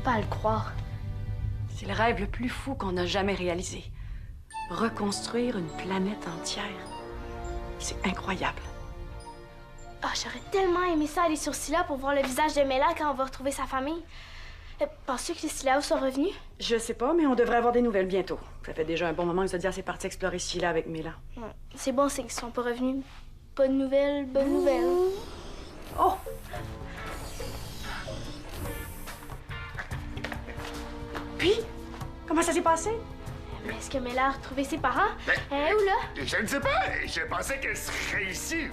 pas à le croire. C'est le rêve le plus fou qu'on a jamais réalisé. Reconstruire une planète entière. C'est incroyable. Ah, j'aurais tellement aimé ça aller sur Scylla pour voir le visage de Mela quand on va retrouver sa famille. Penses-tu que les Scyllaos sont revenus? Je sais pas, mais on devrait avoir des nouvelles bientôt. Ça fait déjà un bon moment que Zodiac est parti explorer Scylla avec Mela. C'est bon, c'est qu'ils sont pas revenus. Pas de nouvelles, bonne nouvelle. Oh! Puis, comment ça s'est passé? Mais est-ce que Mela a retrouvé ses parents? Ben, Où là? Je ne sais pas. Je pensais qu'elle serait ici.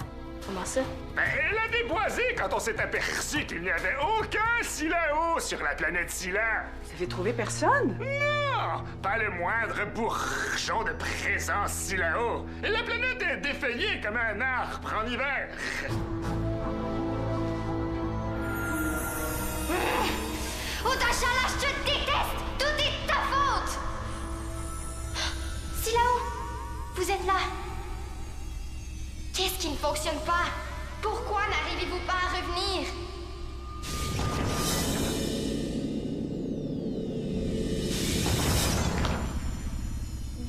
Comment ça? Ben, elle a déboisé quand on s'est aperçu qu'il n'y avait aucun Scyllao sur la planète Scylla. Vous avez trouvé personne? Non! Pas le moindre bourgeon de présence Scyllao. Et la planète est défeuillée comme un arbre en hiver. Odachala, je te déteste! Tout est de ta faute! Scyllao, vous êtes là. Qu'est-ce qui ne fonctionne pas? Pourquoi n'arrivez-vous pas à revenir?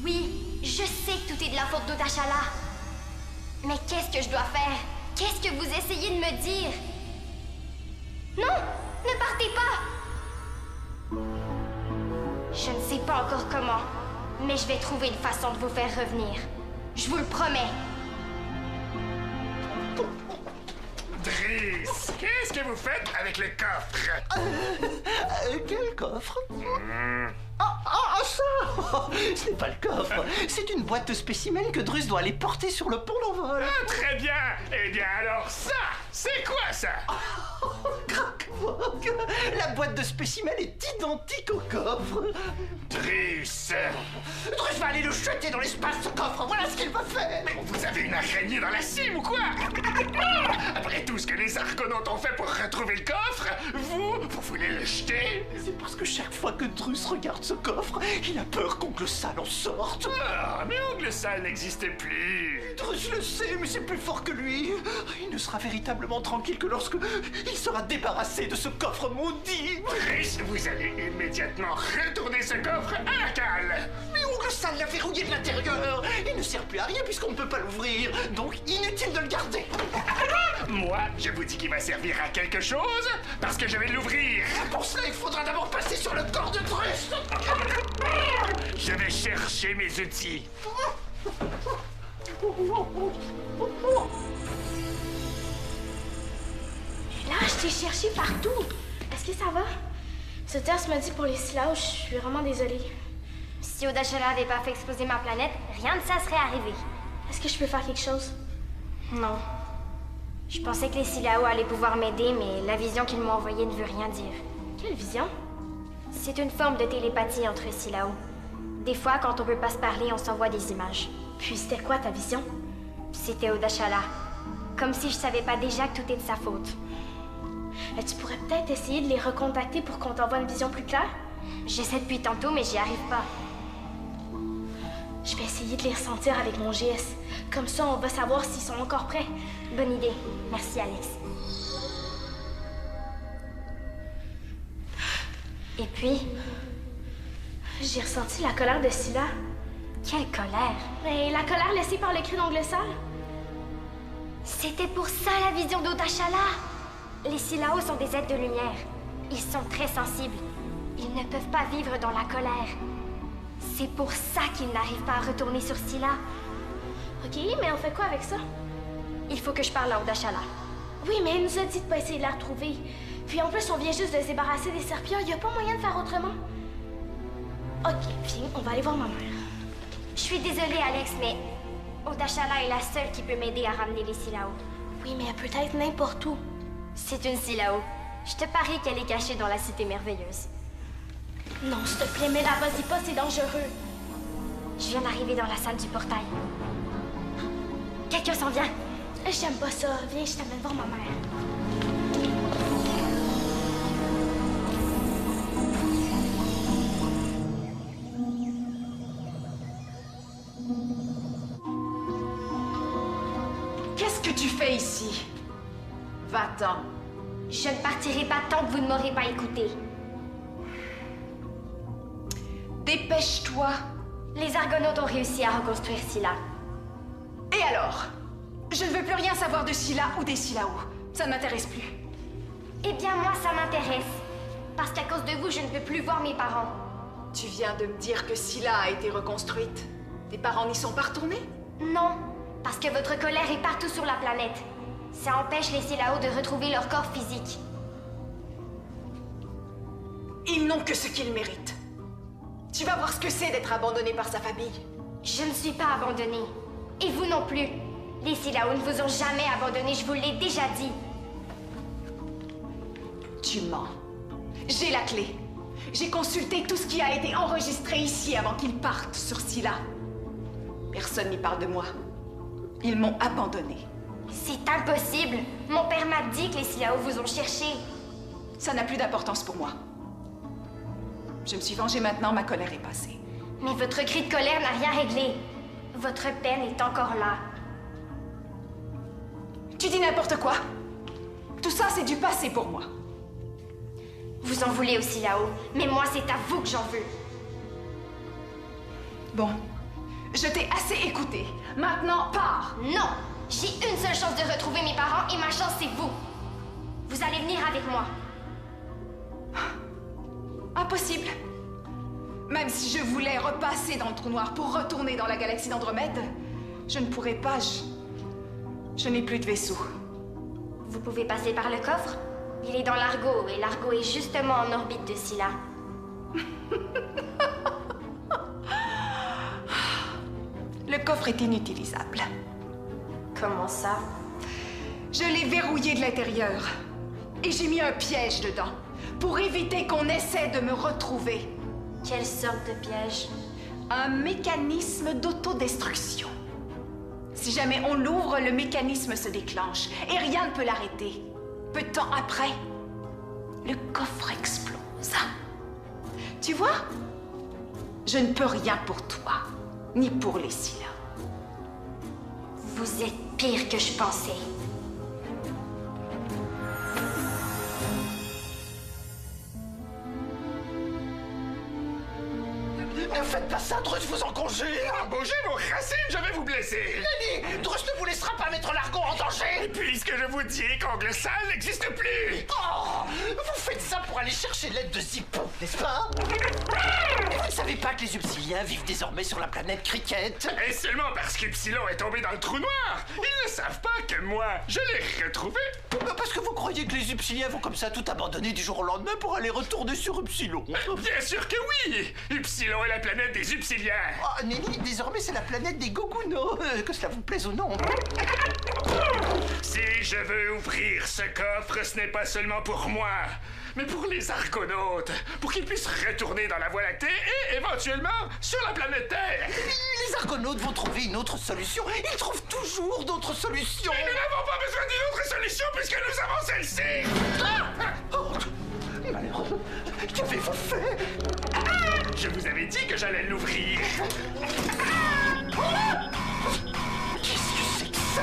Oui, je sais que tout est de la faute d'Odachala. Mais qu'est-ce que je dois faire? Qu'est-ce que vous essayez de me dire? Non! Ne partez pas! Je ne sais pas encore comment, mais je vais trouver une façon de vous faire revenir. Je vous le promets. Driss, qu'est-ce que vous faites avec le coffre? Quel coffre? Ah, ça! Ce n'est pas le coffre, c'est une boîte de spécimens que Drus doit aller porter sur le pont d'envol. Ah, très bien! Eh bien alors ça, c'est quoi ça? Crac-vogue! La boîte de spécimens est identique au coffre. Driss! Drus va aller le jeter dans l'espace, ce coffre, voilà ce qu'il va faire. Mais vous avez une araignée dans la cime ou quoi? Après tout ce que les Argonautes ont fait pour retrouver le coffre, vous voulez le jeter? C'est parce que chaque fois que Drus regarde ce coffre, il a peur qu'Oncle Sal en sorte. Ah, mais Oncle Sal n'existait plus. Drus le sait, mais c'est plus fort que lui. Il ne sera véritablement tranquille que lorsque il sera débarrassé de ce coffre maudit. Driss, vous allez immédiatement retourner ce coffre à la cale. Mais Oncle Sal l'a verrouillé de l'intérieur. Il ne sert plus à rien puisqu'on ne peut pas l'ouvrir. Donc inutile de le garder. Moi, je vous dis qu'il va servir à quelque chose parce que je vais l'ouvrir. Pour cela, il faudra d'abord passer sur le corps de Drus. Je vais chercher mes outils. Là, je t'ai cherché partout. Est-ce que ça va? Ce test m'a dit pour les Scyllaos, je suis vraiment désolée. Si Odachala n'avait pas fait exploser ma planète, rien de ça serait arrivé. Est-ce que je peux faire quelque chose? Non. Je pensais que les Scyllaos allaient pouvoir m'aider, mais la vision qu'ils m'ont envoyée ne veut rien dire. Quelle vision? C'est une forme de télépathie entre Scyllaos. Des fois, quand on peut pas se parler, on s'envoie des images. Puis c'était quoi ta vision? C'était Odachala. Comme si je savais pas déjà que tout est de sa faute. Tu pourrais peut-être essayer de les recontacter pour qu'on t'envoie une vision plus claire? J'essaie depuis tantôt, mais j'y arrive pas. Je vais essayer de les ressentir avec mon GS. Comme ça, on va savoir s'ils sont encore prêts. Bonne idée. Merci, Alex. Et puis, j'ai ressenti la colère de Scylla. quelle colère! Et la colère laissée par le cri d'Oncle Sal. C'était pour ça la vision d'Odachala! Les Scyllaos sont des êtres de lumière. Ils sont très sensibles. Ils ne peuvent pas vivre dans la colère. C'est pour ça qu'ils n'arrivent pas à retourner sur Scylla. Ok, mais on fait quoi avec ça? Il faut que je parle à Odachala. Oui, mais elle nous a dit de pas essayer de la retrouver. Puis en plus, on vient juste de se débarrasser des serpions. Y a pas moyen de faire autrement? Ok, viens, on va aller voir ma mère. Je suis désolée, Alex, mais Odachala est la seule qui peut m'aider à ramener les Scyllaos. Oui, mais elle peut être n'importe où. C'est une Scyllao. Je te parie qu'elle est cachée dans la cité merveilleuse. Non, s'il te plaît, mais là, vas-y pas, c'est dangereux. Je viens d'arriver dans la salle du portail. Quelqu'un s'en vient. J'aime pas ça. Viens, je t'amène voir ma mère. Qu'est-ce que tu fais ici? Va-t'en. Je ne partirai pas tant que vous ne m'aurez pas écouté. Dépêche-toi. Les Argonautes ont réussi à reconstruire Scylla. Et alors? Je ne veux plus rien savoir de Scylla ou des Scyllaos. Ça ne m'intéresse plus. Eh bien, moi, ça m'intéresse. Parce qu'à cause de vous, je ne peux plus voir mes parents. Tu viens de me dire que Scylla a été reconstruite. Tes parents n'y sont pas retournés? Non, parce que votre colère est partout sur la planète. Ça empêche les Scyllaos de retrouver leur corps physique. Ils n'ont que ce qu'ils méritent. Tu vas voir ce que c'est d'être abandonné par sa famille. Je ne suis pas abandonnée. Et vous non plus. Les Scyllaos ne vous ont jamais abandonné, je vous l'ai déjà dit. Tu mens. J'ai la clé. J'ai consulté tout ce qui a été enregistré ici avant qu'ils partent sur Scylla. Personne n'y parle de moi. Ils m'ont abandonné. C'est impossible. Mon père m'a dit que les Scyllaos vous ont cherché. Ça n'a plus d'importance pour moi. Je me suis vengée maintenant, ma colère est passée. Mais votre cri de colère n'a rien réglé. Votre peine est encore là. Tu dis n'importe quoi. Tout ça, c'est du passé pour moi. Vous en voulez aussi là-haut, mais moi, c'est à vous que j'en veux. Bon, je t'ai assez écouté. Maintenant, pars. Non! J'ai une seule chance de retrouver mes parents et ma chance, c'est vous. Vous allez venir avec moi. Impossible. Même si je voulais repasser dans le trou noir pour retourner dans la galaxie d'Andromède, je ne pourrais pas. Je n'ai plus de vaisseau. Vous pouvez passer par le coffre? Il est dans l'Argo, et l'Argo est justement en orbite de Scylla. Le coffre est inutilisable. Comment ça? Je l'ai verrouillé de l'intérieur. Et j'ai mis un piège dedans, pour éviter qu'on essaie de me retrouver. Quelle sorte de piège? Un mécanisme d'autodestruction. Si jamais on l'ouvre, le mécanisme se déclenche et rien ne peut l'arrêter. Peu de temps après, le coffre explose. Tu vois? Je ne peux rien pour toi, ni pour les Scylla. Vous êtes pire que je pensais. Ne faites pas ça, Drus vous en conjure. Bougez vos racines, je vais vous blesser. Lenny, Drus ne vous laissera pas mettre l'Argo en danger. Et puisque je vous dis qu'Angle Sale n'existe plus. Oh, vous faites ça pour aller chercher l'aide de Zippo, n'est-ce pas? Et vous ne savez pas que les Upsiliens vivent désormais sur la planète Cricket? Et seulement parce qu'Upsilon est tombé dans le trou noir. Ils ne savent pas que moi, je l'ai retrouvé. Parce que vous croyez que les Upsiliens vont comme ça tout abandonner du jour au lendemain pour aller retourner sur Upsilon? Bien sûr que oui. Upsilon est la planète des Upsiliens. Oh, Nelly, désormais c'est la planète des Gogunos, que cela vous plaise ou non. Si je veux ouvrir ce coffre, ce n'est pas seulement pour moi, mais pour les Argonautes, pour qu'ils puissent retourner dans la Voie lactée et éventuellement sur la planète Terre. Les Argonautes vont trouver une autre solution. Ils trouvent toujours d'autres solutions. Et nous n'avons pas besoin d'une autre solution puisque nous avons celle-ci. Oh, malheureux, qu'avez-vous fait? Je vous avais dit que j'allais l'ouvrir. Qu'est-ce que c'est que ça?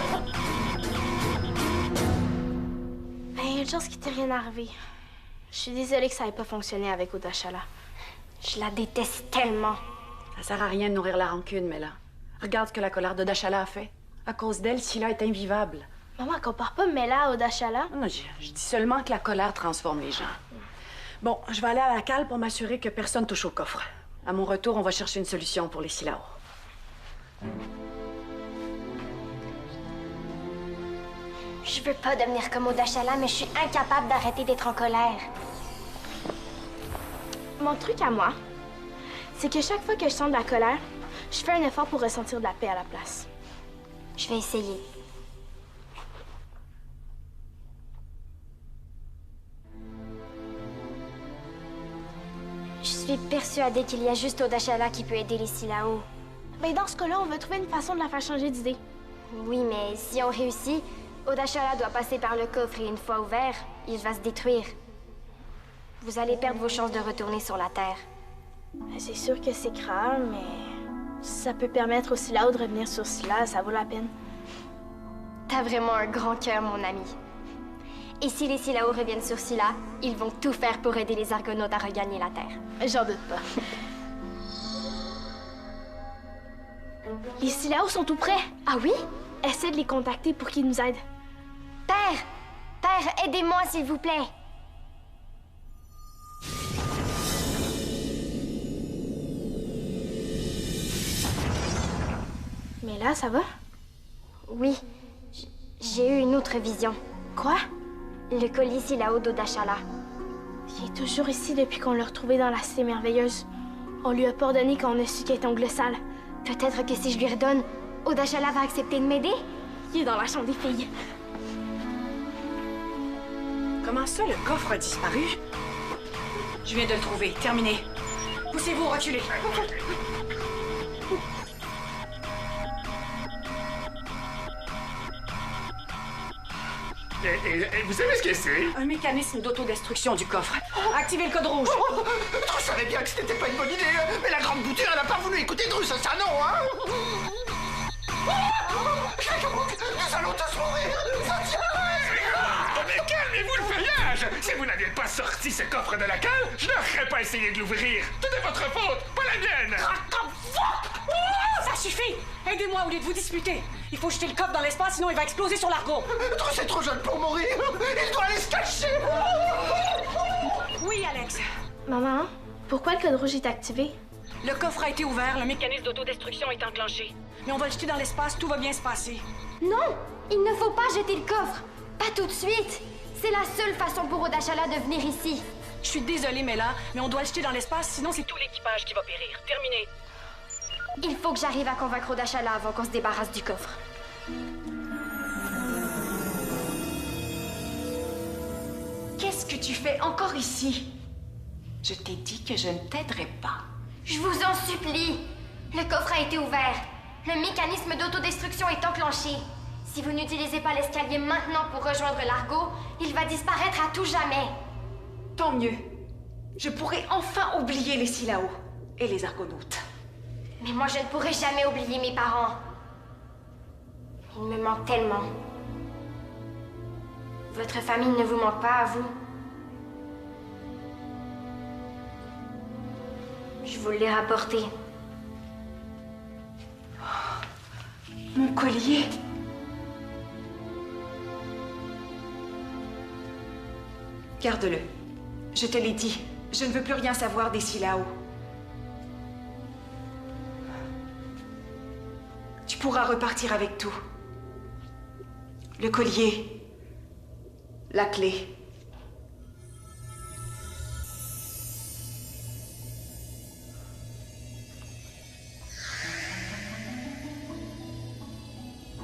Ben, il y a une chance qu'il t'est rien arrivé. Je suis désolée que ça n'ait pas fonctionné avec Odashala. Je la déteste tellement. Ça sert à rien de nourrir la rancune, mais là. Regarde ce que la colère d'Odashala a fait. À cause d'elle, Scylla est invivable. Maman, compare pas Mela à Odashala. Non, je dis seulement que la colère transforme les gens. Bon, je vais aller à la cale pour m'assurer que personne touche au coffre. À mon retour, on va chercher une solution pour les Scyllaos. Je veux pas devenir comme Odashala, mais je suis incapable d'arrêter d'être en colère. Mon truc à moi, c'est que chaque fois que je sens de la colère, je fais un effort pour ressentir de la paix à la place. Je vais essayer. Je suis persuadée qu'il y a juste Odashala qui peut aider les Scyllaos. Ben, dans ce cas-là, on va trouver une façon de la faire changer d'idée. Oui, mais si on réussit, Odashala doit passer par le coffre et une fois ouvert, il va se détruire. Vous allez perdre vos chances de retourner sur la Terre. Ben, c'est sûr que c'est grave, mais ça peut permettre aux Scyllaos de revenir sur Scylla, ça vaut la peine. T'as vraiment un grand cœur, mon ami. Et si les Scyllaos reviennent sur Scylla, ils vont tout faire pour aider les Argonautes à regagner la Terre. J'en doute pas. Les Silao sont tout près. Ah oui? Essaie de les contacter pour qu'ils nous aident. Père! Père, aidez-moi, s'il vous plaît. Mais là, ça va? Oui, j'ai eu une autre vision. Quoi? Le colis Silao d'Odashala. Il est toujours ici depuis qu'on l'a retrouvé dans la Cité Merveilleuse. On lui a pardonné quand on a su qu'il était ongle sale. Peut-être que si je lui redonne, Odashala va accepter de m'aider? Il est dans la chambre des filles. Comment ça, le coffre a disparu? Je viens de le trouver. Terminé. Poussez-vous, reculez. Et vous savez ce que c'est? Un mécanisme d'autodestruction du coffre. Activez le code rouge. Drus savait bien que c'était pas une bonne idée, mais la grande bouture, elle a pas voulu écouter Drus, ça non, hein? Nous allons tous mourir! Ça tient! Mais calmez-vous le feuillage! Si vous n'aviez pas sorti ce coffre de la cale, je n'aurais pas essayé de l'ouvrir. Tout est votre faute, pas la mienne! Ça suffit! Aidez-moi au lieu de vous disputer. Il faut jeter le coffre dans l'espace, sinon il va exploser sur l'argot. Drus est trop jeune pour mourir! Il doit aller se cacher! Oui, Alex. Maman, pourquoi le code rouge est activé? Le coffre a été ouvert, le mécanisme d'autodestruction est enclenché. Mais on va le jeter dans l'espace, tout va bien se passer. Non! Il ne faut pas jeter le coffre! Pas tout de suite! C'est la seule façon pour Odashala de venir ici. Je suis désolée, Mela, mais on doit le jeter dans l'espace, sinon c'est tout l'équipage qui va périr. Terminé. Il faut que j'arrive à convaincre Odashala avant qu'on se débarrasse du coffre. Qu'est-ce que tu fais encore ici? Je t'ai dit que je ne t'aiderais pas. Je vous en supplie! Le coffre a été ouvert. Le mécanisme d'autodestruction est enclenché. Si vous n'utilisez pas l'escalier maintenant pour rejoindre l'argot, il va disparaître à tout jamais. Tant mieux. Je pourrai enfin oublier les Silao et les Argonautes. Mais moi, je ne pourrai jamais oublier mes parents. Ils me manquent tellement. Votre famille ne vous manque pas à vous? Je vous l'ai rapporté. Mon collier. Garde-le. Je te l'ai dit, je ne veux plus rien savoir des Silao. Tu pourras repartir avec tout. Le collier. La clé.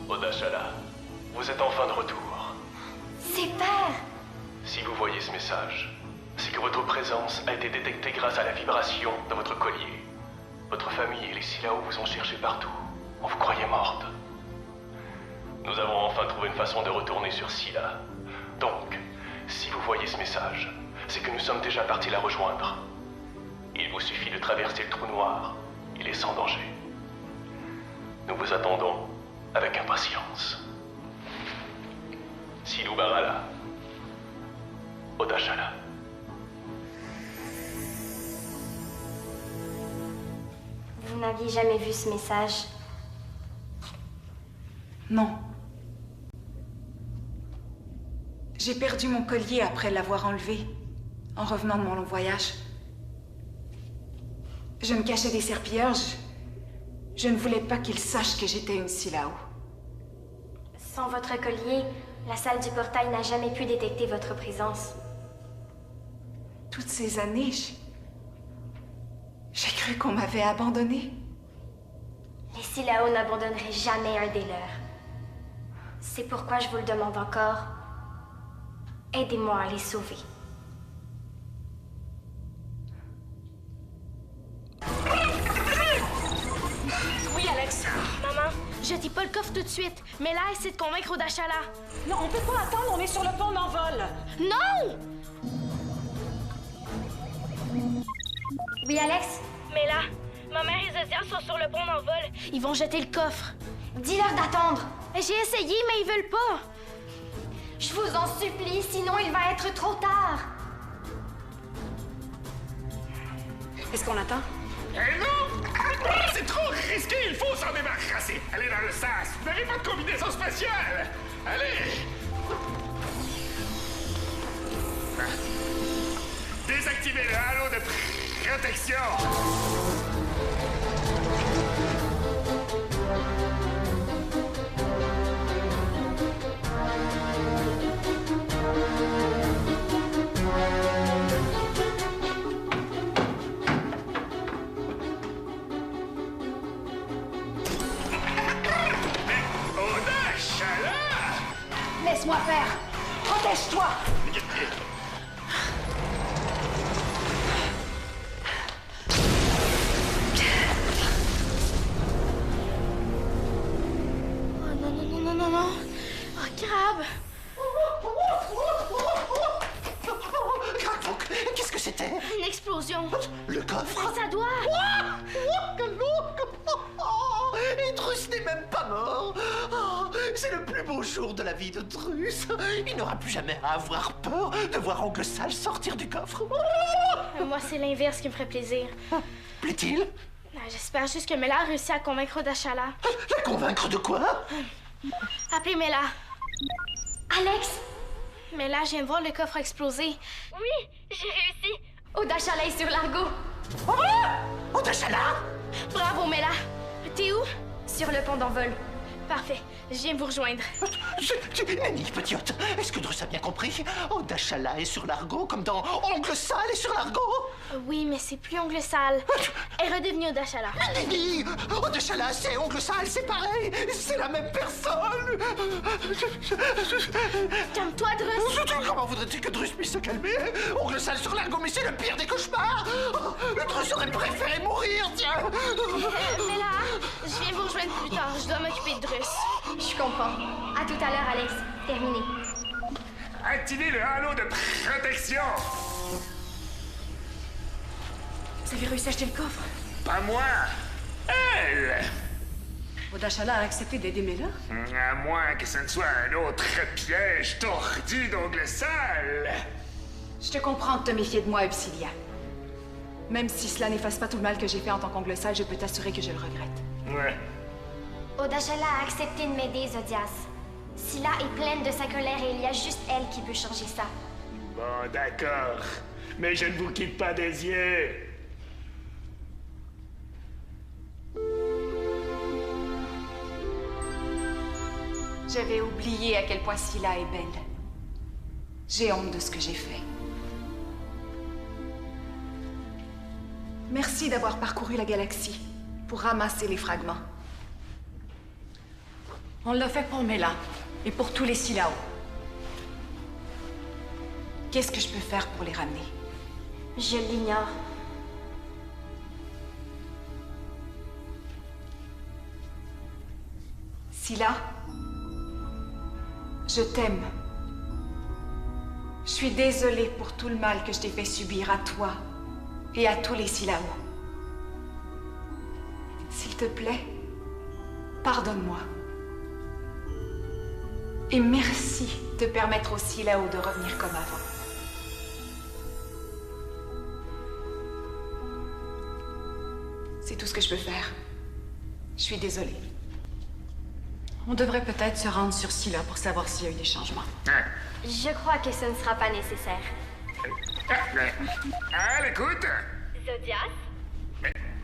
Odashala, vous êtes enfin de retour. C'est père! Si vous voyez ce message, c'est que votre présence a été détectée grâce à la vibration de votre collier. Votre famille et les Silao vous ont cherché partout. On vous croyait morte. Nous avons enfin trouvé une façon de retourner sur Scylla. Donc, si vous voyez ce message, c'est que nous sommes déjà partis la rejoindre. Il vous suffit de traverser le trou noir. Il est sans danger. Nous vous attendons avec impatience. Silou Barala. Odashala. Vous n'aviez jamais vu ce message? Non. J'ai perdu mon collier après l'avoir enlevé, en revenant de mon long voyage. Je me cachais des serpilleurs, je ne voulais pas qu'ils sachent que j'étais une Silao. Sans votre collier, la salle du portail n'a jamais pu détecter votre présence. Toutes ces années, j'ai cru qu'on m'avait abandonnée. Les Silao n'abandonneraient jamais un des leurs. C'est pourquoi je vous le demande encore. Aidez-moi à les sauver. Oui, Alex. Maman, jetez pas le coffre tout de suite. Mais là, essaie de convaincre Odashala. Non, on peut pas attendre, on est sur le pont d'envol. Non! Oui, Alex? Mais là, ma mère et Zozia sont sur le pont d'envol. Ils vont jeter le coffre. Dis-leur d'attendre. J'ai essayé, mais ils veulent pas. Je vous en supplie, sinon il va être trop tard. Est-ce qu'on attend? Eh non! C'est trop risqué, il faut s'en débarrasser. Allez dans le sas, vous n'avez pas de combinaison spatiale. Allez. Désactivez le halo de protection. Laisse-moi faire! Protège-toi! Oh non, non, non, non, non, non. Oh, crabe. Crac-Fouc, qu'est-ce que c'était? Une explosion. Le coffre? Ça doit. Quel look! Et Drus n'est même pas mort! Oh, c'est le plus beau jour de la vie de Drus! Il n'aura plus jamais à avoir peur de voir Oncle Sale sortir du coffre! Moi, c'est l'inverse qui me ferait plaisir. Plaît-il? J'espère juste que Mela a réussi à convaincre Odachala. La convaincre de quoi? Appelez Mela. Alex! Mela, je viens de voir le coffre exploser. Oui, j'ai réussi! Odachala est sur l'argot! Odachala? Bravo, Mela. T'es où? Sur le pont d'envol. Parfait. Je viens vous rejoindre. Nenni, petite, est-ce que Drus a bien compris? Odachala est sur l'argot comme dans Oncle Sale est sur l'argot? Oui, mais c'est plus Oncle Sale. Elle est redevenue Odachala. Nenni! Odachala, c'est Oncle Sale, c'est pareil! C'est la même personne! Calme-toi, Drus. Comment voudrais-tu que Drus puisse se calmer? Oncle Sale sur l'argot, mais c'est le pire des cauchemars! Drus aurait préféré mourir, tiens! Mela, je viens vous rejoindre plus tard. Je dois m'occuper de Drus. Je comprends. À tout à l'heure, Alex. Terminé. Activez le halo de protection. Vous avez réussi à acheter le coffre? Pas moi. Elle. Odachala a accepté d'aider Mela? À moins que ce ne soit un autre piège tordu d'Oncle Sale. Je te comprends de te méfier de moi, Upsilia. Même si cela n'efface pas tout le mal que j'ai fait en tant qu'Oncle Sale, je peux t'assurer que je le regrette. Ouais. Odachala a accepté de m'aider, Zodias. Scylla est pleine de sa colère et il y a juste elle qui peut changer ça. Bon, d'accord. Mais je ne vous quitte pas des yeux. J'avais oublié à quel point Scylla est belle. J'ai honte de ce que j'ai fait. Merci d'avoir parcouru la galaxie pour ramasser les fragments. On l'a fait pour Mela et pour tous les Silao. Qu'est-ce que je peux faire pour les ramener? Je l'ignore. Scylla, je t'aime. Je suis désolée pour tout le mal que je t'ai fait subir à toi et à tous les Silao. S'il te plaît, pardonne-moi. Et merci de permettre aux Silao de revenir comme avant. C'est tout ce que je peux faire. Je suis désolée. On devrait peut-être se rendre sur Scylla pour savoir s'il y a eu des changements. Hein? Je crois que ce ne sera pas nécessaire. Écoute. Zodias?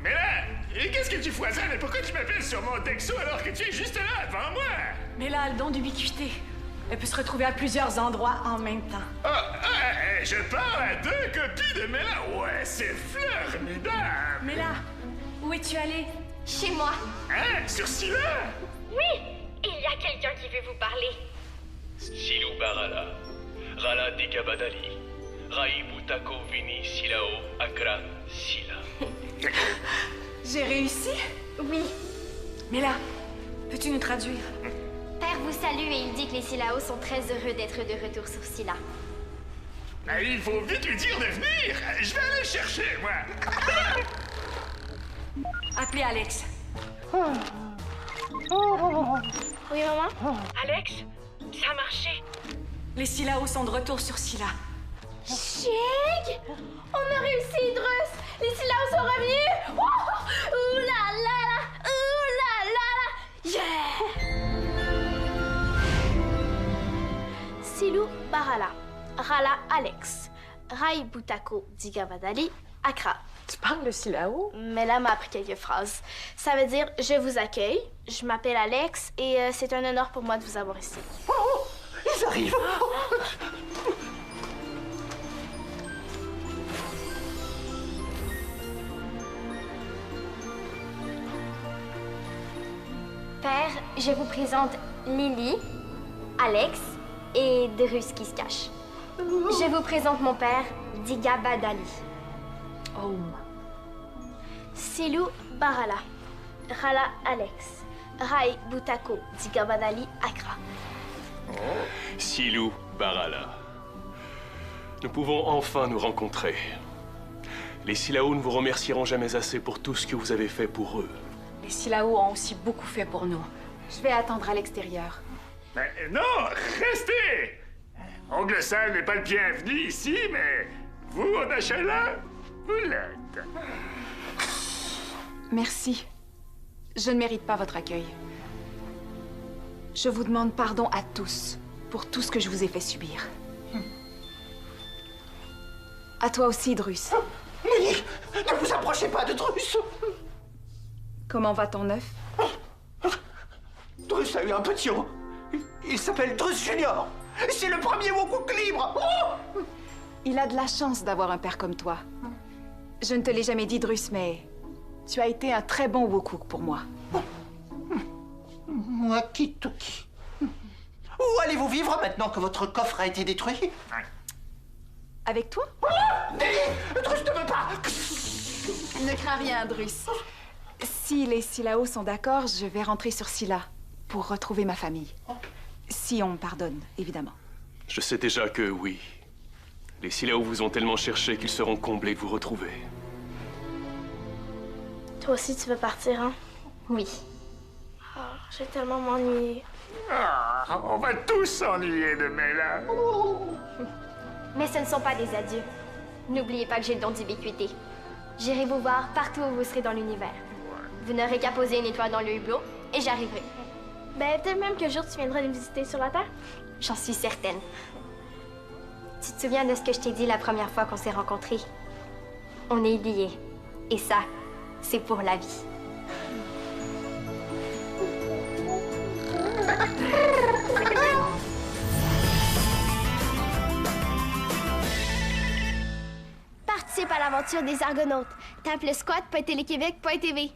Mais là, et qu'est-ce que tu foisonnes et pourquoi tu m'appelles sur mon texto alors que tu es juste là, devant moi? Mela a le don d'ubiquité. Elle peut se retrouver à plusieurs endroits en même temps. Je parle à deux copies de Mela. Ouais, c'est formidable. Mela, où es-tu allée? Chez moi. Hein? Sur Scylla? Oui, il y a quelqu'un qui veut vous parler. Silou Barala, Rala Dekabadali, Raibutako Vini Silao Akra Sila. J'ai réussi? Oui. Mela, peux-tu nous traduire? Père vous salue et il dit que les Silao sont très heureux d'être de retour sur Scylla. Il faut vite lui dire de venir. Je vais aller le chercher, moi. Appelez Alex. Oui, maman? Alex, ça a marché. Les Silao sont de retour sur Scylla. Chic! On a réussi, Drus! Les Silaos sont revenus! Ouh là là là! Ouh là là là! Yeah! Silou Barala, Rala Alex, Rai Butako Digavadali, Accra. Tu parles le Silao? Mais là, m'a appris quelques phrases. Ça veut dire « Je vous accueille, je m'appelle Alex et c'est un honneur pour moi de vous avoir ici. » Oh, ils arrivent. Père, je vous présente Lily, Alex et Drus qui se cache. Je vous présente mon père, Digabadali. Oh. Silou Barala, Rala Alex, Rai Butako Digabadali Accra. Silou Barala. Nous pouvons enfin nous rencontrer. Les Silao ne vous remercieront jamais assez pour tout ce que vous avez fait pour eux. Les Silao ont aussi beaucoup fait pour nous. Je vais attendre à l'extérieur. Mais non, restez! Ongle Sale n'est pas le bienvenu ici, mais vous, en Achala, vous l'êtes. Merci. Je ne mérite pas votre accueil. Je vous demande pardon à tous pour tout ce que je vous ai fait subir. À toi aussi, Drus. Lily, ne vous approchez pas de Drus. Comment va ton œuf? Drus a eu un petit haut. Il s'appelle Drus Junior. C'est le premier Wokuk libre. Oh, Il a de la chance d'avoir un père comme toi. Je ne te l'ai jamais dit, Drus, mais tu as été un très bon Wokuk pour moi. Wakitoki. Où allez-vous vivre maintenant que votre coffre a été détruit? Avec toi? Lily, Drus ne veut pas. Ne crains rien, Drus. Si les Silao sont d'accord, je vais rentrer sur Silla pour retrouver ma famille. Si on me pardonne, évidemment. Je sais déjà que oui. Les Silao vous ont tellement cherché qu'ils seront comblés de vous retrouver. Toi aussi, tu veux partir, hein? Oui. Oh, j'ai tellement m'ennuyer. Ah, on va tous s'ennuyer demain, là. Mais ce ne sont pas des adieux. N'oubliez pas que j'ai le don d'ubiquité. J'irai vous voir partout où vous serez dans l'univers. Vous n'aurez qu'à poser une étoile dans le hublot et j'arriverai. Ben, peut-être même qu'un jour, tu viendras nous visiter sur la Terre. J'en suis certaine. Tu te souviens de ce que je t'ai dit la première fois qu'on s'est rencontrés? On est liés. Et ça, c'est pour la vie. Participe à l'aventure des Argonautes. Tape le squat.téléquébec.tv.